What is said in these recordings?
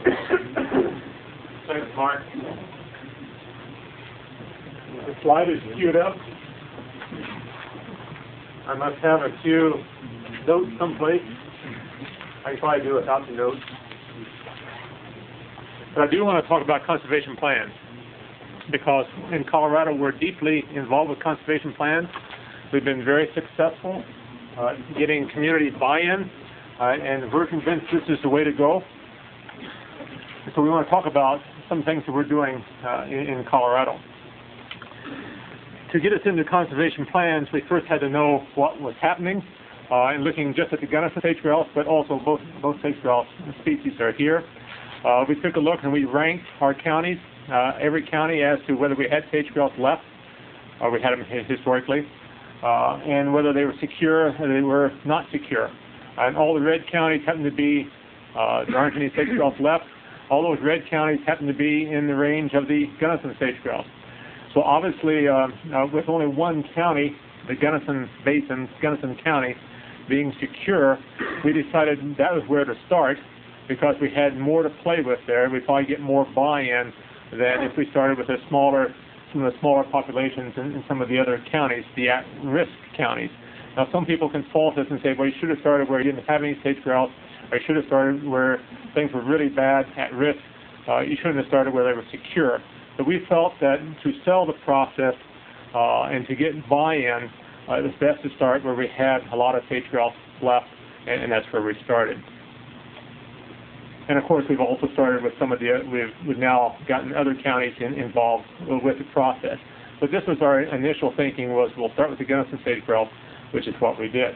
Thanks, Mark. The slide is queued up. I must have a few notes someplace. I can probably do without the notes. But I do want to talk about conservation plans, because in Colorado we're deeply involved with conservation plans. We've been very successful getting community buy-in, and we're convinced this is the way to go. So we want to talk about some things that we're doing in Colorado. To get us into conservation plans, we first had to know what was happening, and looking just at the Gunnison sage grouse, but also both sage grouse species are here. We took a look and we ranked our counties, every county, as to whether we had sage grouse left, or we had them historically, and whether they were secure or they were not secure. And all the red counties happened to be, there aren't any sage grouse left. All those red counties happen to be in the range of the Gunnison sage grouse. So obviously, with only one county, the Gunnison Basin, Gunnison County, being secure, we decided that was where to start, because we had more to play with there. We'd probably get more buy-in than if we started with some of the smaller populations in some of the other counties, the at-risk counties. Now, some people can fault us and say, well, you should have started where you didn't have any sage grouse, or you should have started where things were really bad, at risk. You shouldn't have started where they were secure. But we felt that to sell the process and to get buy-in, it was best to start where we had a lot of sage grouse left, and that's where we started. And of course, we've also started with some of we've now gotten other counties involved with the process. But this was our initial thinking, was we'll start with the Gunnison sage grouse, which is what we did.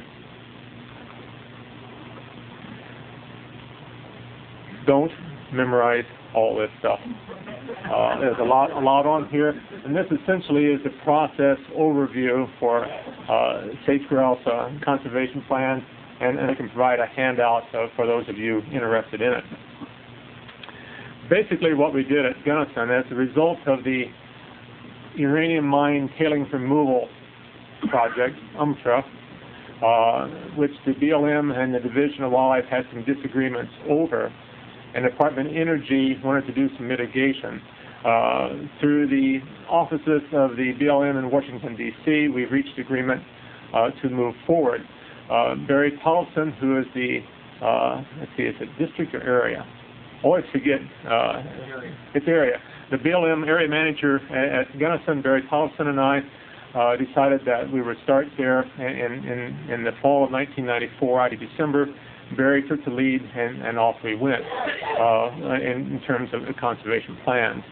Don't memorize all this stuff. There's a lot on here, and this essentially is the process overview for sage grouse conservation plans, and I can provide a handout for those of you interested in it. Basically, what we did at Gunnison, as a result of the uranium mine tailings removal project, UMTRA, which the BLM and the Division of Wildlife had some disagreements over, and the Department of Energy wanted to do some mitigation. Through the offices of the BLM in Washington, D.C., we've reached agreement to move forward. Barry Tollefson, who is the, let's see, is it district or area? Always forget. It's area. The BLM area manager at Gunnison, Barry Tollefson, and I decided that we would start there in the fall of 1994, December. Barry took the lead, and off we went in terms of the conservation plans.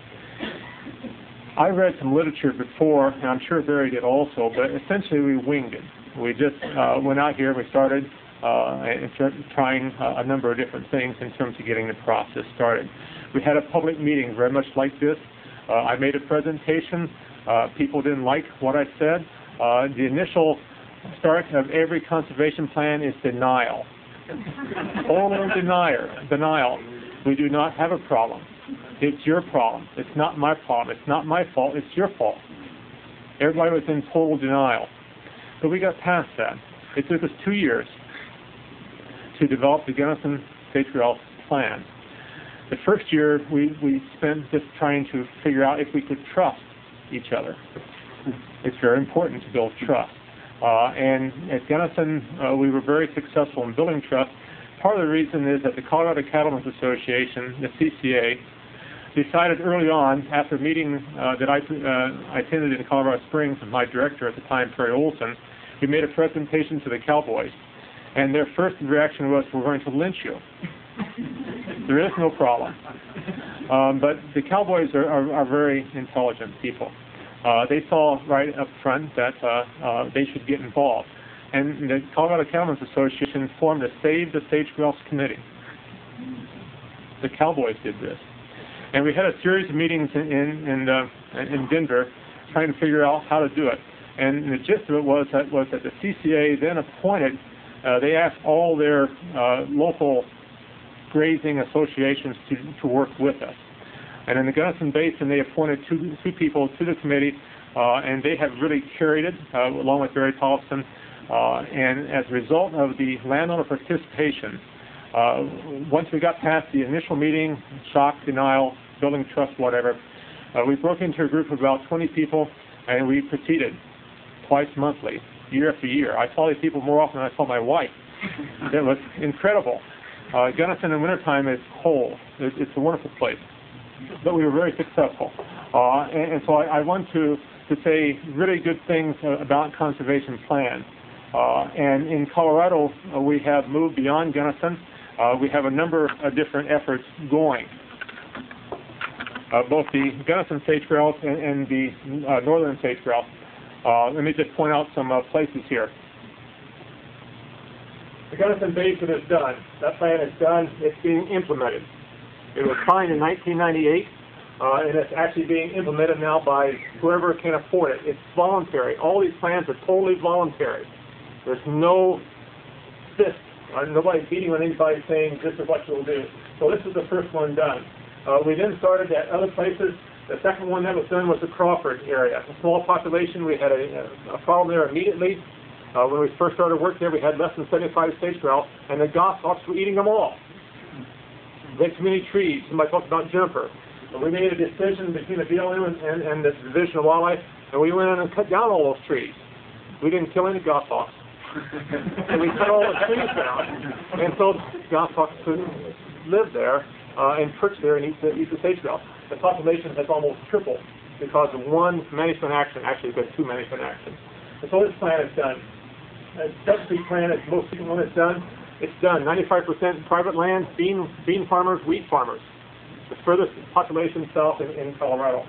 I read some literature before, and I'm sure Barry did also, but essentially we winged it. We just went out here, we started and trying a number of different things in terms of getting the process started. We had a public meeting very much like this. I made a presentation. People didn't like what I said. The initial start of every conservation plan is denial. Total denial. We do not have a problem. It's your problem. It's not my problem. It's not my fault. It's your fault. Everybody was in total denial. But we got past that. It took us 2 years to develop the Gunnison sage grouse plan. The first year we spent just trying to figure out if we could trust each other. It's very important to build trust. And at Gunnison, we were very successful in building trust. Part of the reason is that the Colorado Cattlemen's Association, the CCA, decided early on, after a meeting that I attended in Colorado Springs with my director at the time, Perry Olson, we made a presentation to the cowboys. And their first reaction was, we're going to lynch you. There is no problem. But the cowboys are very intelligent people. They saw right up front that they should get involved. And the Colorado Cattlemen's Association formed a Save the Sage Grouse Committee. The cowboys did this. And we had a series of meetings in Denver trying to figure out how to do it. And the gist of it was that the CCA then appointed, they asked all their local grazing associations to work with us. And in the Gunnison Basin, they appointed two people to the committee, and they have really carried it, along with Barry Tollefson. And as a result of the landowner participation, Once we got past the initial meeting, shock, denial, building trust, whatever, we broke into a group of about 20 people, and we proceeded twice monthly, year after year. I saw these people more often than I saw my wife. It was incredible. Gunnison in wintertime is cold. It's a wonderful place. But we were very successful. And so I want to say really good things about conservation plans. And in Colorado, we have moved beyond Gunnison. We have a number of different efforts going. Both the Gunnison sage-grouse and the northern sage-grouse. Let me just point out some places here. The Gunnison Basin is done. That plan is done. It's being implemented. It was signed in 1998, and it's actually being implemented now by whoever can afford it. It's voluntary. All these plans are totally voluntary. There's no fist. Nobody's beating on anybody saying this is what you'll do. So this is the first one done. We then started at other places. The second one that was done was the Crawford area. A small population. We had a problem there immediately. When we first started work there, we had less than 75 sage-grouse, and the goshawks were eating them all. They had too many trees. Somebody talked about juniper. We made a decision between the BLM and the Division of Wildlife, and we went in and cut down all those trees. We didn't kill any goshawks. And we cut all the trees down. And so goshawks couldn't live there and perch there and eat the sage-grouse. The population has almost tripled because of one management action. Actually, there's been two management actions. And so this plan is done. The subsidy plan is the most recent one that's done. It's done. 95% private land, bean farmers, wheat farmers. The furthest population south in Colorado.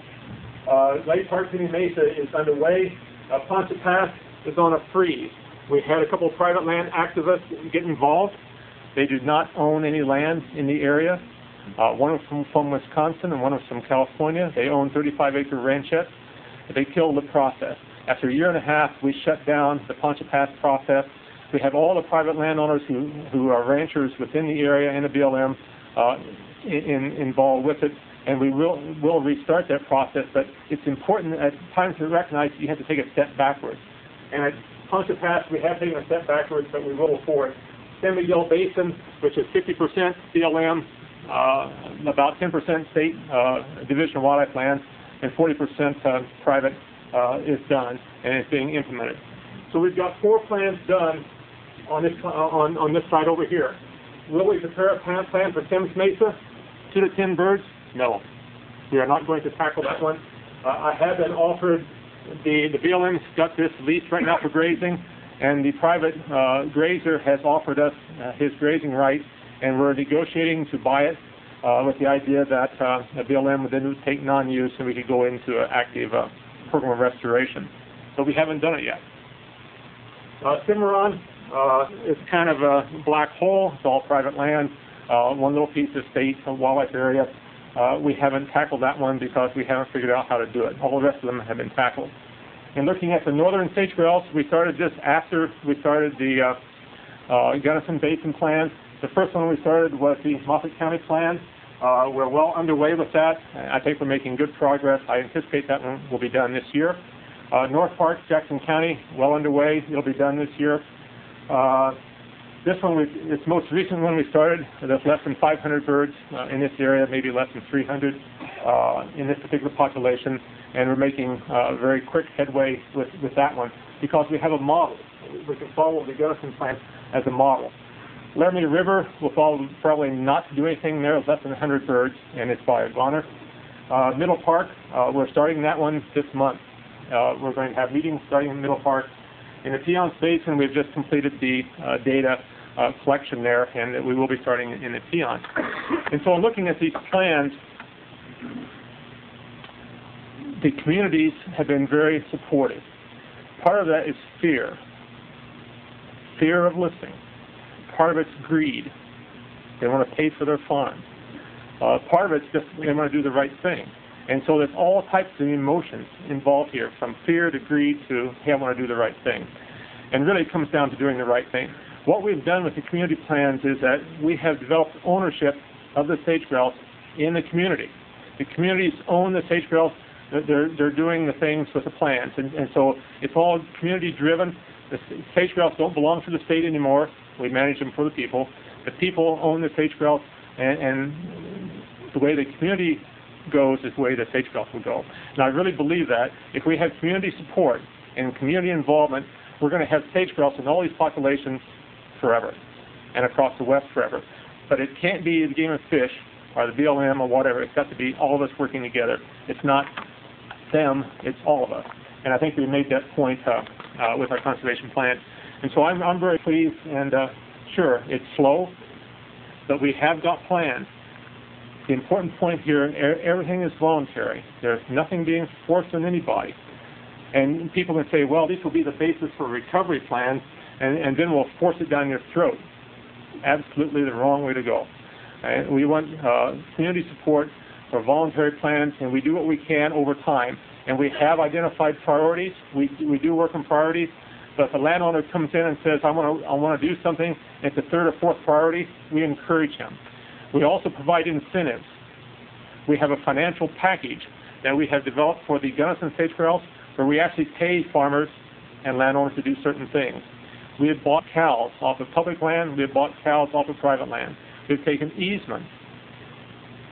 Lake Park City Mesa is underway. Poncha Pass is on a freeze. We had a couple of private land activists get involved. They do not own any land in the area. One of them from Wisconsin and one of them from California. They own 35-acre ranchettes. They killed the process. After a year and a half, we shut down the Poncha Pass process. We have all the private landowners who are ranchers within the area and the BLM involved with it, and we will restart that process. But it's important at times to recognize you have to take a step backwards. And at Poncha Pass, we have taken a step backwards, but we will move forward. San Miguel Basin, which is 50% BLM, about 10% state Division of Wildlife lands, and 40% private is done, and it's being implemented. So we've got 4 plans done on this side over here. Will we prepare a plan for Sims Mesa? 2 to 10 birds? No. We are not going to tackle that one. I have been offered, the BLM's got this leased right now for grazing, and the private grazer has offered us his grazing right, and we're negotiating to buy it with the idea that the BLM would then take non-use and we could go into an active program of restoration. But we haven't done it yet. Cimarron is kind of a black hole. It's all private land. One little piece of state wildlife area. We haven't tackled that one because we haven't figured out how to do it. All the rest of them have been tackled. And looking at the northern sage-grouse, we started just after we started the Gunnison Basin plan. The first one we started was the Moffett County plan. We're well underway with that. I think we're making good progress. I anticipate that one will be done this year. North Park, Jackson County, well underway. It'll be done this year. This one, it's the most recent one we started. There's less than 500 birds in this area, maybe less than 300 in this particular population, and we're making very quick headway with that one because we have a model. We can follow the Gunnison plan as a model. Laramie River will probably not do anything there. It's less than 100 birds, and it's by a goner. Middle Park, we're starting that one this month. We're going to have meetings starting in Middle Park. In the Piceance Basin, we've just completed the data collection there, and we will be starting in the Piceance. And so in looking at these plans, the communities have been very supportive. Part of that is fear of listing. Part of it's greed. They want to pay for their farm. Part of it's just they want to do the right thing. And so there's all types of emotions involved here, from fear to greed to, hey, I want to do the right thing. And really it comes down to doing the right thing. What we've done with the community plans is that we have developed ownership of the sage-grouse in the community. The communities own the sage-grouse. They're doing the things with the plans. And so it's all community-driven. The sage-grouse don't belong to the state anymore. We manage them for the people. The people own the sage-grouse, and the way the community goes is the way the sage-grouse will go. And I really believe that if we have community support and community involvement, we're going to have sage-grouse in all these populations forever and across the West forever. But it can't be the Game of Fish or the BLM or whatever. It's got to be all of us working together. It's not them, it's all of us. And I think we made that point with our conservation plan. And so I'm very pleased, and sure, it's slow, but we have got plans. The important point here, everything is voluntary. There's nothing being forced on anybody. And people can say, well, these will be the basis for recovery plans, and then we'll force it down your throat. Absolutely the wrong way to go. We want community support for voluntary plans, and we do what we can over time. And we have identified priorities. We do work on priorities. But if a landowner comes in and says, I want to do something, and it's a third or fourth priority, we encourage him. We also provide incentives. We have a financial package that we have developed for the Gunnison sage-grouse, where we actually pay farmers and landowners to do certain things. We have bought cows off of public land. We have bought cows off of private land. We've taken easements.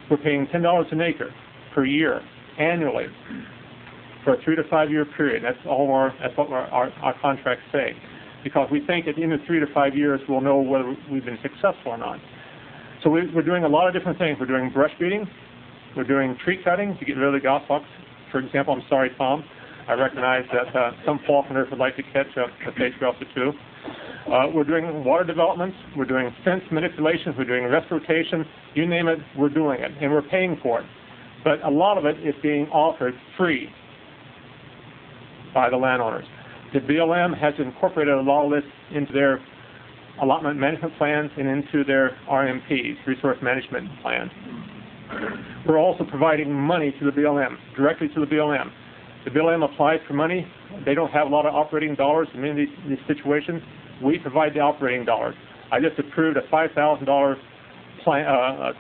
We're paying $10 an acre per year, annually, for a 3 to 5 year period. That's what our contracts say. Because we think at the end of 3 to 5 years, we'll know whether we've been successful or not. So we're doing a lot of different things. We're doing brush beating. We're doing tree cutting to get rid of the goshawks. For example, I'm sorry, Tom. I recognize that some falconers would like to catch a sage-grouse or two. We're doing water developments. We're doing fence manipulations. We're doing rest rotation. You name it, we're doing it, and we're paying for it. But a lot of it is being offered free by the landowners. The BLM has incorporated a lot of this into their allotment management plans and into their RMPs, resource management plans. We're also providing money to the BLM, directly to the BLM. The BLM applies for money. They don't have a lot of operating dollars in many of these situations. We provide the operating dollars. I just approved a $5,000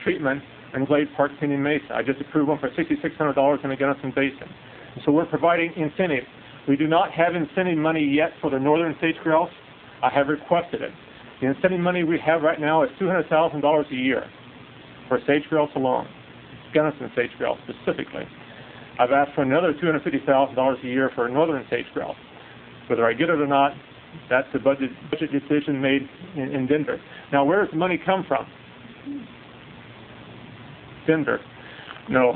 treatment in Glade Park, Pinyon Mesa. I just approved one for $6,600 in the Gunnison Basin. So we're providing incentives. We do not have incentive money yet for the northern sage-grouse. I have requested it. The incentive money we have right now is $200,000 a year for sage-grouse alone, Gunnison sage-grouse specifically. I've asked for another $250,000 a year for northern sage-grouse. Whether I get it or not, that's a budget decision made in Denver. Now, where does the money come from? Denver. No.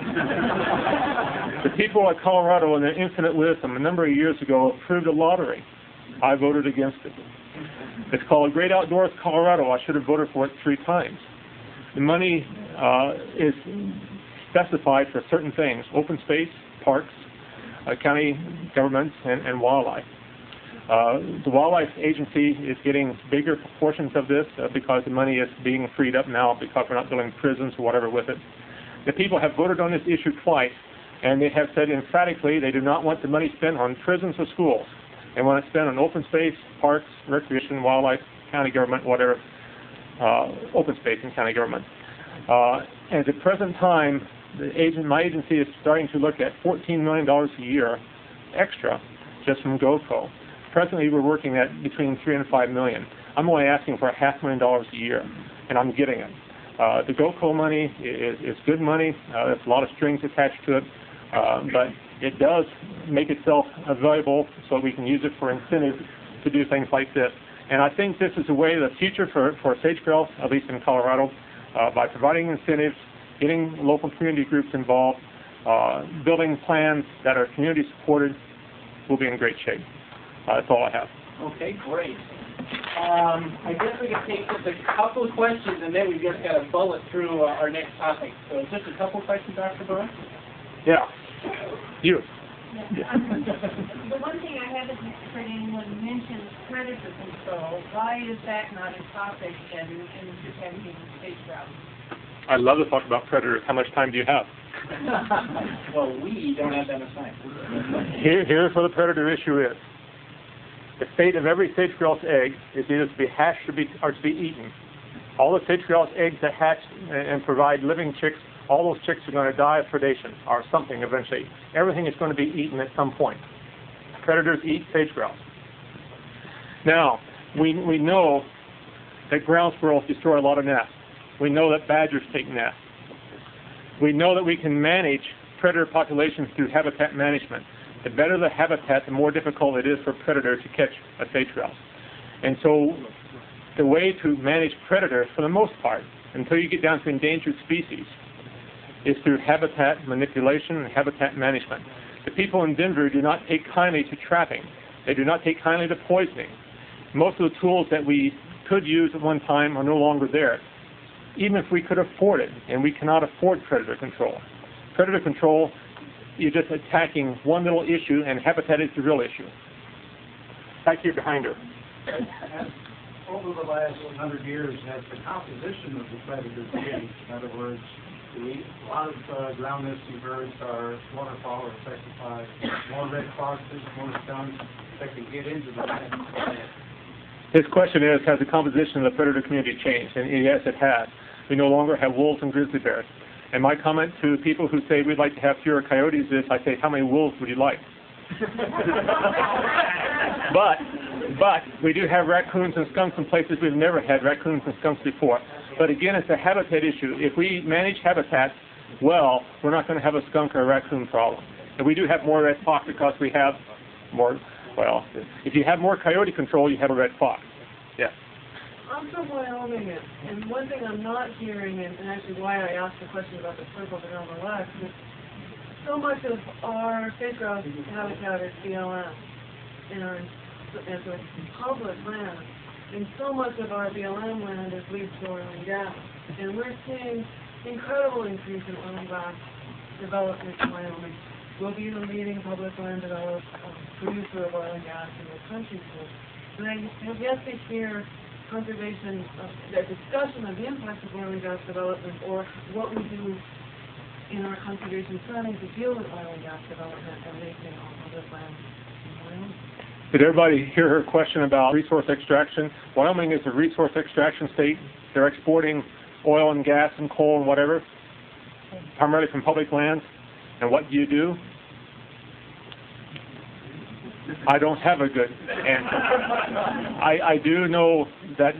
The people of Colorado, in their infinite wisdom, a number of years ago, approved a lottery. I voted against it. It's called Great Outdoors Colorado. I should have voted for it 3 times. The money is specified for certain things: open space, parks, county governments, and wildlife. The Wildlife Agency is getting bigger proportions of this because the money is being freed up now because we're not building prisons or whatever with it. The people have voted on this issue twice, and they have said emphatically they do not want the money spent on prisons or schools. They want it spent on open space, parks, recreation, wildlife, county government, whatever, open space and county government. At the present time, my agency is starting to look at $14 million a year extra just from GOCO. Presently, we're working at between $3 and $5 million. I'm only asking for $500,000 a year, and I'm getting it. The GOCO money is good money. There's a lot of strings attached to it, but it does make itself valuable so we can use it for incentives to do things like this. And I think this is a way of the future for sage-grouse, at least in Colorado, by providing incentives, getting local community groups involved, building plans that are community supported. We'll be in great shape. That's all I have. Okay, great. I guess we can take just a couple of questions, and then we've just got to bullet through our next topic. So just a couple of questions, Dr. Braun? Yeah. You. Yeah. The one thing I haven't heard anyone mention is predator control. Why is that not a topic in protecting sage-grouse? I'd love to talk about predators. How much time do you have? Well, we don't have that much time. Here's where the predator issue is. The fate of every sage-grouse egg is either to be hatched or to be eaten. All the sage-grouse eggs that hatch and provide living chicks, all those chicks are going to die of predation or something eventually. Everything is going to be eaten at some point. Predators eat sage-grouse. Now, we know that ground squirrels destroy a lot of nests. We know that badgers take nests. We know that we can manage predator populations through habitat management. The better the habitat, the more difficult it is for predators to catch a sage grouse. And so the way to manage predators, for the most part, until you get down to endangered species, is through habitat manipulation and habitat management. The people in Denver do not take kindly to trapping. They do not take kindly to poisoning. Most of the tools that we could use at one time are no longer there, even if we could afford it, and we cannot afford predator control. Predator control, you're just attacking one little issue, and habitat is the real issue. Back here behind her. Over the last 100 years, has the composition of the predators changed? In other words, a lot of ground nesting birds are waterfowl are affected by more red foxes, more skunks that can get into the nest. His question is, has the composition of the predator community changed? And yes, it has. We no longer have wolves and grizzly bears. And my comment to people who say we'd like to have fewer coyotes is, I say, how many wolves would you like? But we do have raccoons and skunks in places we've never had raccoons and skunks before. But again, it's a habitat issue. If we manage habitat well, we're not going to have a skunk or a raccoon problem. And we do have more red fox because we have more, well, if you have more coyote control, you have a red fox. Yes. I'm from Wyoming, and one thing I'm not hearing, and actually why I asked the question about the circle that on the left, is so much of our sage grouse habitat is BLM, and so it's public land, and so much of our BLM land is leased to oil and gas, and we're seeing incredible increase in oil and gas development in Wyoming. We'll be the leading public land producer of oil and gas in the country. And I have yet to hear conservation, the discussion of the impacts of oil and gas development, or what we do in our conservation planning to deal with oil and gas development and leasing on public land in Wyoming. Did everybody hear her question about resource extraction? Wyoming is a resource extraction state. They're exporting oil and gas and coal and whatever, primarily from public lands. And what do? I don't have a good answer. I do know that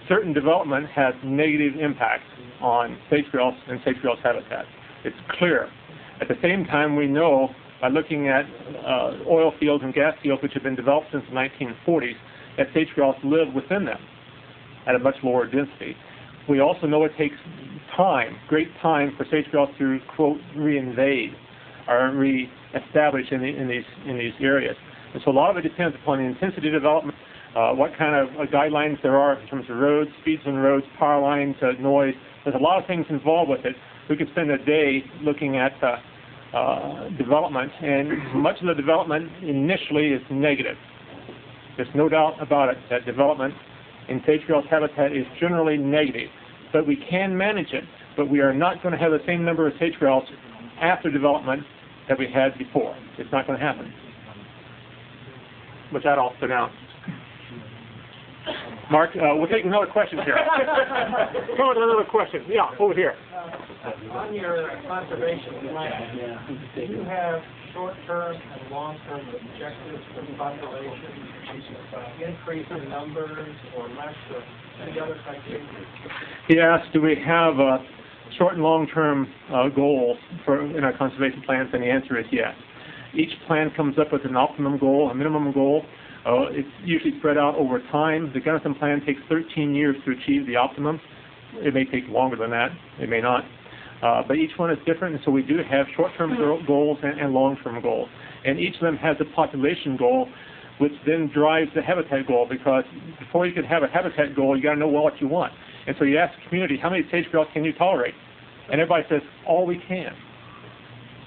certain development has negative impacts on sage grouse and sage grouse habitat. It's clear. At the same time, we know by looking at oil fields and gas fields which have been developed since the 1940s that sage grouse live within them at a much lower density. We also know it takes time, great time, for sage grouse to, quote, reinvade or re-establish in these areas. And so a lot of it depends upon the intensity of development, what kind of guidelines there are in terms of roads, speeds on roads, power lines, noise. There's a lot of things involved with it. We could spend a day looking at development, and much of the development initially is negative. There's no doubt about it that development in sage grouse habitat is generally negative, but we can manage it, but we are not going to have the same number of sage grouse after development that we had before. It's not going to happen. With that, I'll sit down. Mark, we'll take another question here. Come on, another question. Yeah, over here. On your conservation plan, do you have short-term and long-term objectives for the population? Increase in numbers or less or any other criteria? He asked, do we have short and long-term goals in our conservation plans, and the answer is yes. Each plan comes up with an optimum goal, a minimum goal. It's usually spread out over time. The Gunnison plan takes 13 years to achieve the optimum. It may take longer than that. It may not. But each one is different, and so we do have short-term goals and long-term goals. And each of them has a population goal, which then drives the habitat goal, because before you can have a habitat goal, you got to know what you want. And so you ask the community, how many sage grouse can you tolerate? And everybody says, all we can.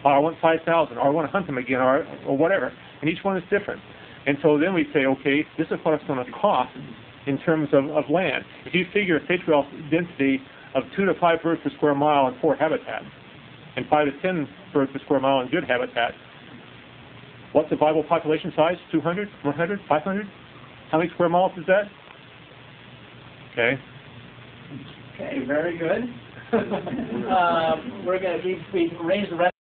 Or I want 5,000, or I want to hunt them again, or whatever. And each one is different. And so then we say, okay, this is what it's going to cost in terms of land. If you figure a sage grouse density of 2 to 5 birds per square mile in poor habitat, and 5 to 10 birds per square mile in good habitat, what's the viable population size? 200, 100, 500? How many square miles is that? Okay. Okay, very good. We're going to raise the rest.